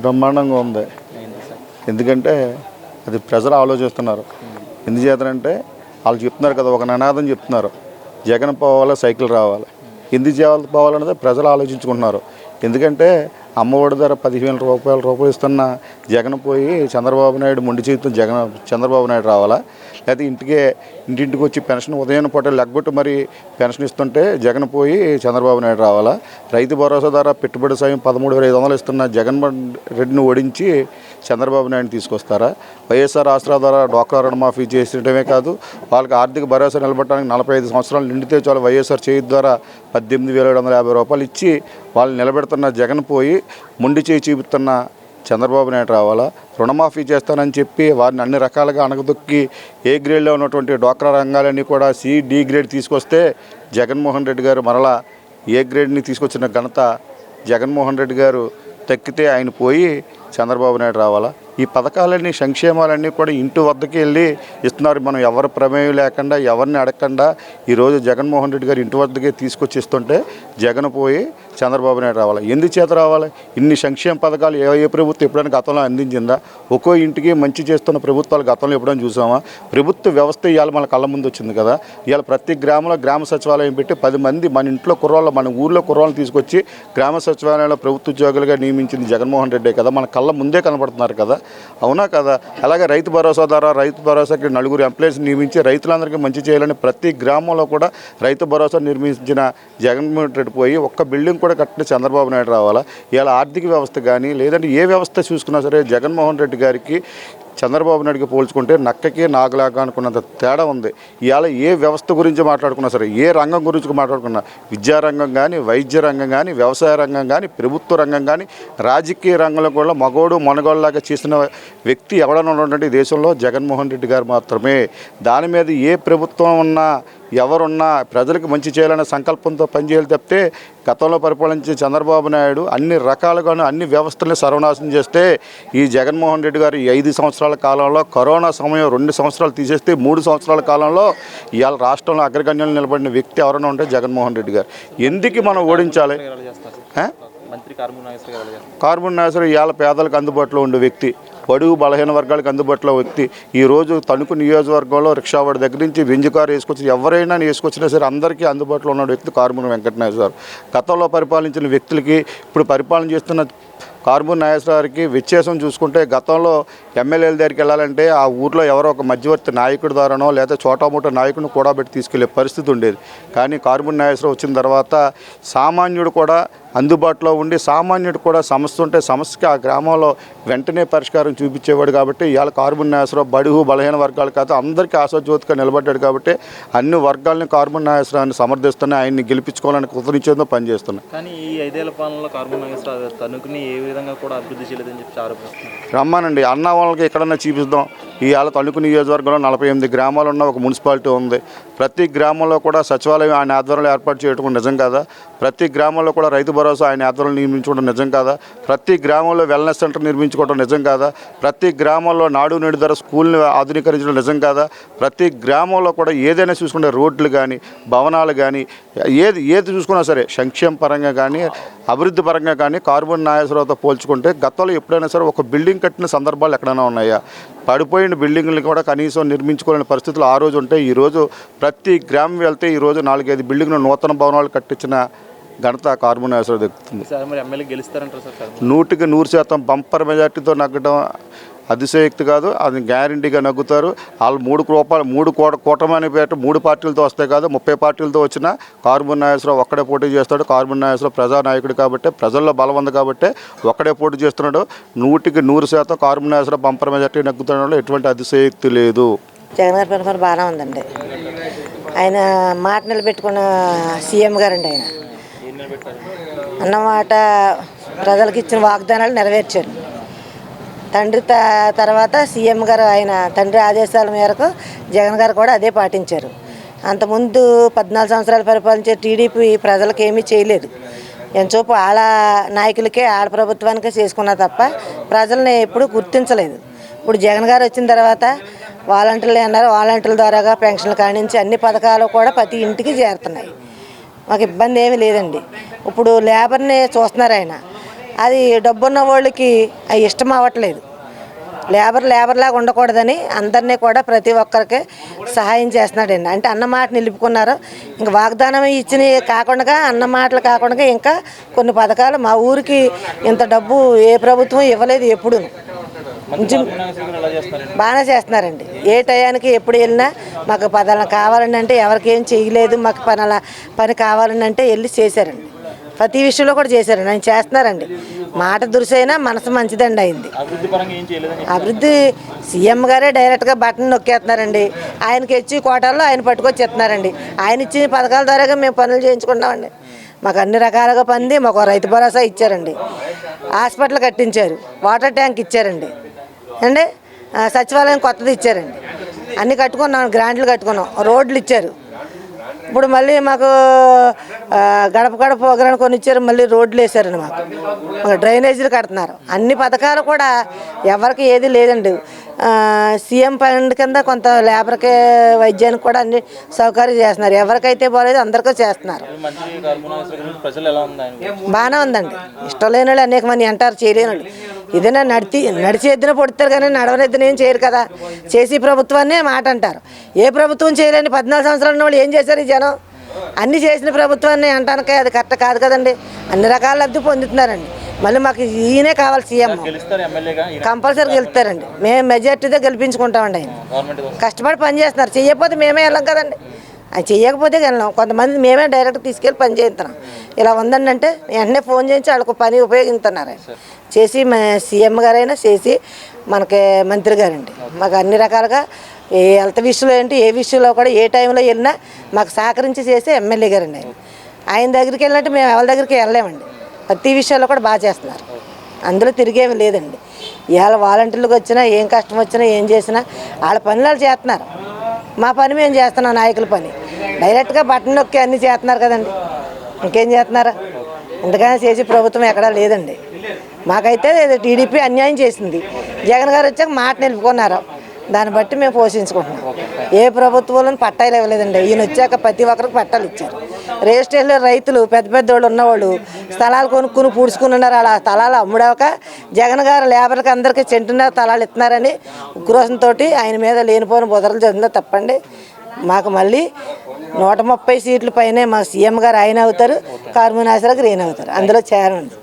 బ్రహ్మాండంగా ఉంది. ఎందుకంటే అది ప్రజలు ఆలోచిస్తున్నారు. ఎందుచేతనంటే వాళ్ళు చెప్తున్నారు కదా, ఒక నినాదం చెప్తున్నారు, జగన్ పోవాలి సైకిల్ రావాలి. ఎందుకు పోవాలన్నది ప్రజలు ఆలోచించుకుంటున్నారు. ఎందుకంటే అమ్మఒడి ధర 15,000 రూపాయలు ఇస్తున్న జగన్ పోయి చంద్రబాబు నాయుడు మొండి చేతితో చంద్రబాబు నాయుడు రావాలా, లేకపోతే ఇంటింటికి వచ్చి పెన్షన్ ఉదయం పూట లెగ్గొట్టి మరి పెన్షన్ ఇస్తుంటే జగన్ పోయి చంద్రబాబు నాయుడు రావాలా, రైతు భరోసా ద్వారా పెట్టుబడి సాయం 13,500 ఇస్తున్న జగన్మోహన్ రెడ్డిని ఓడించి చంద్రబాబు నాయుడు తీసుకొస్తారా? వైఎస్ఆర్ ఆసరా ద్వారా డ్వాక్రా రుణమాఫీ చేసేయడమే కాదు, వాళ్ళకి ఆర్థిక భరోసా నిలబడడానికి 45 సంవత్సరాలు నిండితే చాలు వైఎస్ఆర్ చేయి ద్వారా 18,750 రూపాయలు ఇచ్చి వాళ్ళు నిలబెడుతున్న జగన్ పోయి మొండి చేయి చూపుతున్న చంద్రబాబు నాయుడు రావాలా? రుణమాఫీ చేస్తానని చెప్పి వారిని అన్ని రకాలుగా అణగదొక్కి ఏ గ్రేడ్లో ఉన్నటువంటి డ్వాక్రా రంగాలన్నీ కూడా డి గ్రేడ్ తీసుకొస్తే జగన్మోహన్ రెడ్డి గారు మరలా ఏ గ్రేడ్ని తీసుకొచ్చిన ఘనత జగన్మోహన్ రెడ్డి గారు తక్కితే ఆయన పోయి చంద్రబాబు నాయుడు రావాలా? ఈ పథకాలన్నీ సంక్షేమాలన్నీ కూడా ఇంటి వద్దకి వెళ్ళి ఇస్తున్నారు. మనం ఎవరి ప్రమేయం లేకుండా ఎవరిని అడగకుండా ఈరోజు జగన్మోహన్ రెడ్డి గారు ఇంటి వద్దకే తీసుకొచ్చి ఇస్తుంటే జగన్ పోయి చంద్రబాబు నాయుడు రావాలి. ఎందుచేత రావాలి? ఇన్ని సంక్షేమ పథకాలు ఏ ప్రభుత్వం ఎప్పుడైనా గతంలో అందించిందా? ఒక్కో ఇంటికి మంచి చేస్తున్న ప్రభుత్వాలు గతంలో ఎప్పుడైనా చూసామా? ప్రభుత్వ వ్యవస్థ ఇవాళ మన కళ్ళ ముందు వచ్చింది కదా. ఇవాళ ప్రతి గ్రామంలో గ్రామ సచివాలయం పెట్టి 10 మంది మన ఇంట్లో కుర్రోళ్ళు, మన ఊళ్ళో కుర్రోళ్ళని తీసుకొచ్చి గ్రామ సచివాలయంలో ప్రభుత్వ ఉద్యోగులుగా నియమించింది జగన్మోహన్ రెడ్డి కదా. మన కళ్ళ ముందే కనబడుతున్నారు కదా, అవునా కదా? అలాగే రైతు భరోసా ద్వారా రైతు భరోసాకి 4 ఎంప్లాయీస్ నియమించి రైతులందరికీ మంచి చేయాలని ప్రతి గ్రామంలో కూడా రైతు భరోసా నిర్మించిన జగన్మోహన్ రెడ్డి పోయి ఒక్క బిల్డింగ్ కూడా కట్టిన చంద్రబాబు నాయుడు రావాలా? ఇలా ఆర్థిక వ్యవస్థ కానీ లేదంటే ఏ వ్యవస్థ చూసుకున్నా సరే జగన్మోహన్ రెడ్డి గారికి చంద్రబాబు నాయుడుకి పోల్చుకుంటే నక్కకి నాగలాగా అనుకున్నంత తేడా ఉంది. ఇవాళ ఏ వ్యవస్థ గురించి మాట్లాడుకున్నా సరే, ఏ రంగం గురించి మాట్లాడుకున్నా, విద్యారంగం కానీ, వైద్య రంగం కానీ, వ్యవసాయ రంగం కానీ, ప్రభుత్వ రంగం కానీ, రాజకీయ రంగంలో కూడా మగోడు మనగోళ్ళలాగా చేసిన వ్యక్తి ఎవడన్నా ఉన్నటువంటి దేశంలో జగన్మోహన్ రెడ్డి గారు మాత్రమే. దాని మీద ఏ ప్రభుత్వం ఉన్నా ఎవరున్నా ప్రజలకు మంచి చేయాలనే సంకల్పంతో పనిచేయాలి తప్పితే గతంలో పరిపాలించే చంద్రబాబు నాయుడు అన్ని రకాలుగాను అన్ని వ్యవస్థల్ని సర్వనాశనం చేస్తే ఈ జగన్మోహన్ రెడ్డి గారు ఈ 5 సంవత్సరాల కాలంలో కరోనా సమయం 2 సంవత్సరాలు తీసేస్తే 3 సంవత్సరాల కాలంలో ఇవాళ రాష్ట్రంలో అగ్రగణ్యంలో నిలబడిన వ్యక్తి ఎవరైనా ఉంటే జగన్మోహన్ రెడ్డి గారు. ఎందుకు మనం ఓడించాలి? కార్బన్ నాయసర్ ఇవాళ పేదలకు అందుబాటులో ఉండే వ్యక్తి, బడుగు బలహీన వర్గాలకు అందుబాటులో వ్యక్తి. ఈరోజు తణుకు నియోజకవర్గంలో రిక్షావాడి దగ్గర నుంచి బెంజ్ కారు వేసుకొచ్చి ఎవరైనా వేసుకొచ్చినా సరే అందరికీ అందుబాటులో ఉన్న వ్యక్తి కార్బన్ వెంకటనాయసర్. గతంలో పరిపాలించిన వ్యక్తులకి ఇప్పుడు పరిపాలన చేస్తున్న కార్బన్ నాయసరానికి వ్యత్యాసం చూసుకుంటే గతంలో ఎమ్మెల్యేల దగ్గరికి వెళ్ళాలంటే ఆ ఊర్లో ఎవరో ఒక మధ్యవర్తి నాయకుడి ద్వారానో లేదా చోటామోటా నాయకుడిని కూడా పెట్టి తీసుకెళ్లే పరిస్థితి ఉండేది. కానీ కార్బన్ నాయసరావు వచ్చిన తర్వాత సామాన్యుడు కూడా అందుబాటులో ఉండి సామాన్యుడు కూడా సమస్య ఉంటే సమస్యకి ఆ గ్రామంలో వెంటనే పరిష్కారం చూపించేవాడు. కాబట్టి ఇవాళ కార్బన్ నాయసరావు బడుగు బలహీన వర్గాలు కాదు అందరికీ ఆశాజ్యోతిగా నిలబడ్డాడు. కాబట్టి అన్ని వర్గాలని కార్బన్ నాయసరావుని సమర్థిస్తున్నాయి, ఆయన్ని గెలిపించుకోవాలని కృతనిశ్చయంతో పనిచేస్తున్నాయి. కానీ ఈ 5 ఏళ్ల పాలనలో కార్బన్ నాయసరావు తణుకుని ఏ విధంగా కూడా అభివృద్ధి చేయలేదని చెప్పి ఆరోపిస్తున్నారు. రమ్మానండి అన్న వాళ్ళకి ఎక్కడన్నా చూపిస్తాం. ఇవాళ తణుకు నియోజకవర్గంలో 48 గ్రామాలు ఉన్న ఒక మున్సిపాలిటీ ఉంది. ప్రతి గ్రామంలో కూడా సచివాలయం ఆయన ఆధ్వర్యంలో ఏర్పాటు చేయడం నిజం కాదా? ప్రతి గ్రామంలో కూడా రైతు భరోసా ఆయన ఆధ్వర్యంలో నిర్మించుకోవడం నిజం కాదా? ప్రతి గ్రామంలో వెల్నెస్ సెంటర్ నిర్మించుకోవడం నిజం కాదా? ప్రతి గ్రామంలో నాడు నేడు ధర స్కూల్ని ఆధునీకరించడం నిజం కాదా? ప్రతి గ్రామంలో కూడా ఏదైనా చూసుకుంటే రోడ్లు కానీ భవనాలు కానీ ఏది చూసుకున్నా సరే సంక్షేమ పరంగా కానీ అభివృద్ధి పరంగా కానీ కార్బన్ నాయసరావుతో పోల్చుకుంటే గతంలో ఎప్పుడైనా సరే ఒక బిల్డింగ్ కట్టిన సందర్భాలు ఎక్కడైనా ఉన్నాయా? పడిపోయిన బిల్డింగ్లు కూడా కనీసం నిర్మించుకోలేని పరిస్థితులు ఆ రోజు ఉంటే ఈరోజు ప్రతి గ్రామం వెళ్తే ఈరోజు 4-5 బిల్డింగ్లు నూతన భవనాలు కట్టించిన ఘనత కార్బన్ నాయసరావు దక్కుతుంది. 100% బంపర్ మెజార్టీతో నగ్గడం అతిశయోక్తి కాదు, అది గ్యారంటీగా నగ్గుతారు. వాళ్ళు 3 కూటమి పేట 3 పార్టీలతో వస్తాయి కాదు 30 పార్టీలతో వచ్చినా కార్బన్ నాయసరావు ఒక్కడే పోటీ చేస్తాడు. కార్బన్ నాయసరావు ప్రజానాయకుడు కాబట్టి ప్రజల్లో బలం ఉంది కాబట్టి ఒక్కడే పోటీ చేస్తున్నాడు. 100% కార్బన్ నాయసరావు బంపర్ మెజార్టీ నగ్గుతాడు, ఎటువంటి అతిశయోక్తి లేదు. జగన్ గారి పరిపాలన బాగానే ఉందండి. ఆయన మాట నిలబెట్టుకున్న సీఎం గారండి. ఆయన అన్నమాట ప్రజలకు ఇచ్చిన వాగ్దానాలు నెరవేర్చారు. తండ్రి తర్వాత సీఎం గారు ఆయన తండ్రి ఆదేశాల మేరకు జగన్ గారు కూడా అదే పాటించారు. అంతకుముందు 14 సంవత్సరాలు పరిపాలించే టీడీపీ ప్రజలకు ఏమీ చేయలేదు. ఎంతసేపు ఆడ నాయకులకే ఆడ ప్రభుత్వానికే చేసుకున్నా తప్ప ప్రజల్ని ఎప్పుడూ గుర్తించలేదు. ఇప్పుడు జగన్ గారు వచ్చిన తర్వాత వాలంటీర్లు అన్నారు, వాలంటీర్ల ద్వారాగా పెన్షన్లు కానించి అన్ని పథకాలు కూడా ప్రతి ఇంటికి చేరుతున్నాయి. మాకు ఇబ్బంది ఏమీ లేదండి. ఇప్పుడు లేబర్ని చూస్తున్నారు ఆయన. అది డబ్బున్న వాళ్ళకి అవి ఇష్టం అవ్వట్లేదు. లేబర్లాగా ఉండకూడదని అందరినీ కూడా ప్రతి ఒక్కరికి సహాయం చేస్తున్నాడండి. అంటే అన్న మాట నిలుపుకున్నారు. ఇంకా వాగ్దానం ఇచ్చినవి కాకుండా అన్న మాటలు కాకుండా ఇంకా కొన్ని పథకాలు మా ఊరికి ఇంత డబ్బు ఏ ప్రభుత్వం ఇవ్వలేదు ఎప్పుడు. బాగానే చేస్తున్నారండి. ఏ టయానికి ఎప్పుడు వెళ్ళినా మాకు పదాలు కావాలని అంటే ఎవరికి ఏం చేయలేదు, మాకు పని కావాలని అంటే వెళ్ళి చేశారండి. ప్రతి విషయంలో కూడా చేశారండి. ఆయన చేస్తున్నారండి. మాట దురుసైనా మనసు మంచిదండి అయింది. అభివృద్ధి సీఎం గారే డైరెక్ట్గా బటన్ నొక్కేస్తున్నారండి. ఆయనకి ఇచ్చి కోటాల్లో ఆయన పట్టుకొచ్చి ఇస్తున్నారండి. ఆయన ఇచ్చిన పథకాల ద్వారాగా మేము పనులు చేయించుకుంటామండి. మాకు అన్ని రకాలుగా పంది మాకు రైతు భరోసా ఇచ్చారండి, హాస్పిటల్ కట్టించారు, వాటర్ ట్యాంక్ ఇచ్చారండి అండి, సచివాలయం కొత్తది ఇచ్చారండి. అన్నీ కట్టుకున్నాం, గ్రాంట్లు కట్టుకున్నాం, రోడ్లు ఇచ్చారు. ఇప్పుడు మళ్ళీ మాకు గడప గడప ప్రోగ్రాం కొన్ని ఇచ్చారు, మళ్ళీ రోడ్లు వేసారండి. మాకు డ్రైనేజీలు కడుతున్నారు. అన్ని పథకాలు కూడా ఎవరికి ఏది లేదండి. సీఎం ఫండ్ కింద కొంత లేబర్కి వైద్యానికి కూడా అన్ని సౌకర్యం చేస్తున్నారు. ఎవరికైతే బాగాలేదు అందరికీ చేస్తున్నారు. బాగానే ఉందండి. ఇష్టం లేని వాళ్ళు అనేక మంది అంటారు, చేయలేని వాళ్ళు. ఏదైనా నడిచి ఎద్దున పొడుతారు కానీ నడవనెద్దున ఏం చేయరు కదా. చేసి ప్రభుత్వాన్ని మాట అంటారు. ఏ ప్రభుత్వం చేయలేని 14 సంవత్సరాల ఉన్న వాళ్ళు ఏం చేశారు ఈ జనం? అన్నీ చేసిన ప్రభుత్వాన్ని అంటానికే అది కరెక్ట్ కాదు కదండి. అన్ని రకాల లబ్ధి పొందుతున్నారండి. మళ్ళీ మాకు ఈయనే కావాలి సీఎం. కంపల్సరీ గెలుస్తారండి. మేము మెజార్టీతో గెలిపించుకుంటామండి. ఆయన కష్టపడి పని చేస్తున్నారు. చెయ్యకపోతే మేమే వెళ్ళాం కదండి. ఆయన చెయ్యకపోతే వెళ్ళాం. కొంతమంది మేమే డైరెక్ట్ తీసుకెళ్ళి పని చేస్తున్నాం. ఇలా ఉందండి అంటే వెంటనే ఫోన్ చేయించి వాళ్ళకు పని ఉపయోగిస్తున్నారు. ఆయన చేసి సీఎం గారైనా చేసి మనకి మంత్రి గారండి మాకు అన్ని రకాలుగా ఏ హెల్త్ విషయంలో ఏంటి ఏ విషయంలో కూడా ఏ టైంలో వెళ్ళినా మాకు సహకరించి చేసే ఎమ్మెల్యే గారండి. ఆయన దగ్గరికి వెళ్ళినట్టు మేము ఎవరి దగ్గరికి వెళ్ళలేమండి. ప్రతి విషయాల్లో కూడా బాగా చేస్తున్నారు. అందులో తిరిగేమి లేదండి. ఇవాళ వాలంటీర్లకు వచ్చినా ఏం కష్టం వచ్చినా ఏం చేసినా వాళ్ళ పనులు వాళ్ళు చేస్తున్నారు. మా పని మేము చేస్తున్నాం. నాయకుల పని డైరెక్ట్గా బటన్ నొక్కి అన్నీ చేస్తున్నారు కదండి. ఇంకేం చేస్తున్నారు? ఎందుకని చేసి ప్రభుత్వం ఎక్కడా లేదండి. మాకైతే టీడీపీ అన్యాయం చేసింది. జగన్ గారు వచ్చాక మాట నిలుపుకున్నారు. దాన్ని బట్టి మేము పోషించుకుంటున్నాం. ఏ ప్రభుత్వంలో పట్టాలు ఇవ్వలేదండి. ఈయన వచ్చాక ప్రతి ఒక్కరికి పట్టాలు ఇచ్చారు. రిజిస్ట్రేషన్లో రైతులు పెద్ద పెద్ద వాళ్ళు ఉన్నవాళ్ళు స్థలాలు కొనుక్కుని పూడ్చుకుని ఉన్నారు. అలా స్థలాలు అమ్ముడాక జగన్ గారు లేబర్కి అందరికీ చెంటున్నర స్థలాలు ఇస్తున్నారని ఉక్రోషంతో ఆయన మీద లేనిపోయిన బుదరలు చదివిందో తప్పండి. మాకు మళ్ళీ 130 సీట్ల పైనే మా సీఎం గారు ఆయన అవుతారు, కార్మినాశ్వరకు ఈయన అవుతారు. అందులో చేరండి.